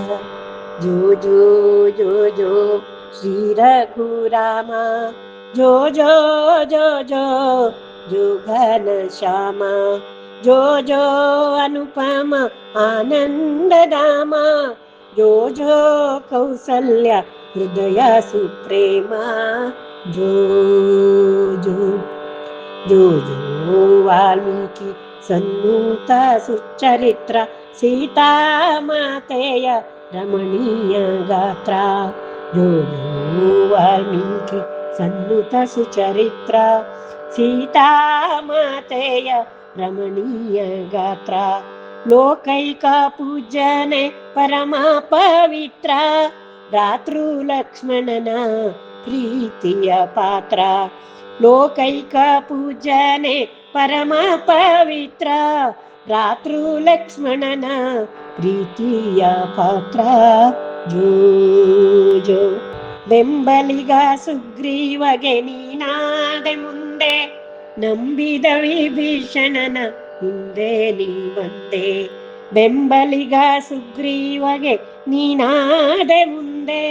जो जो जो जो श्री रघुराम जो जो जो जो जो घन श्याम जो जो अनुपम आनंद धाम जो जो कौसल्य हृदय सुप्रेम जो जो जो जो वाल्मीकि सन्नूत सुचरित्र सीता मातेय रमणीय गात्र जो जो वाल्मीकि सन्नूत सुचरित्र सीता मातेय रमणीय गात्र लोकैक पूजने परम पवित्र भ्रातृ लक्ष्मणನ ಪ್ರೀತಿಯ ಪಾತ್ರ ಲೋಕೈಕ ಪೂಜನೆ ಪರಮ ಪವಿತ್ರ ಭ್ರಾತೃ ಲಕ್ಷ್ಮಣನ ಪ್ರೀತಿಯ ಪಾತ್ರ ಜೋ ಜೋ ಬೆಂಬಲಿಗ ಸುಗ್ರೀವಗೆ ನೀನಾದೆ ಮುಂದೆ ನಂಬಿದ ವಿಭೀಷಣನ ಹಿಂದೆ ನೀ ಬಂದೆ ಬೆಂಬಲಿಗ ಸುಗ್ರೀವಗೆ ನೀನಾದೆ ಮುಂದೆ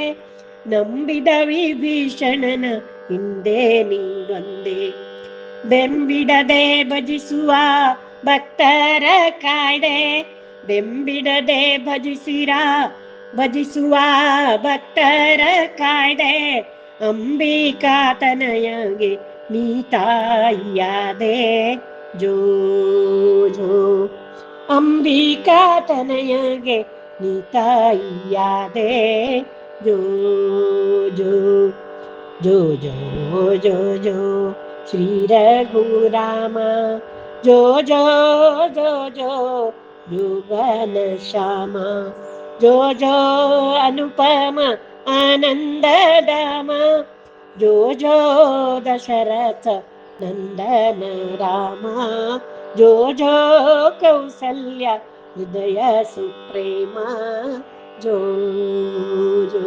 ನಂಬಿದ ವಿಭೀಷಣನ ಹಿಂದೆ ನೀ ಬಂದೆ ಬೆಂಬಿಡದೆ ಭಜಿಸುವ ಭಕ್ತರ ಕಾಯ್ದೆ ಬೆಂಬಿಡದೆ ಭಜಿಸುವ ಭಕ್ತರ ಕಾಯ್ದೆ ಅಂಬಿಕಾ ತನಯಗೆ ನೀ ತಾಯಿಯಾದೆ ಜೋ ಜೋ ಅಂಬಿಕಾ ತನಯಗೆ ನೀ ತಾಯಿಯಾದೆ ಜೋ ಜೋ ಜೋ ಜೋ ಜೋ ಜೋ ಶ್ರೀ ರಘುರಾಮ ಜೋ ಜೋ ಜೋ ಜೋ ಜೋ ಘನ ಶ್ಯಾಮ ಜೋ ಜೋ ಅನುಪಮ ಆನಂದ ಧಾಮ ಜೋ ಜೋ ದಶರಥ ನಂದನ ರಾಮ ಜೋ ಜೋ ಕೌಸಲ್ಯ ಹೃದಯ ಸುಪ್ರೇಮ ಜೋ ಜೋ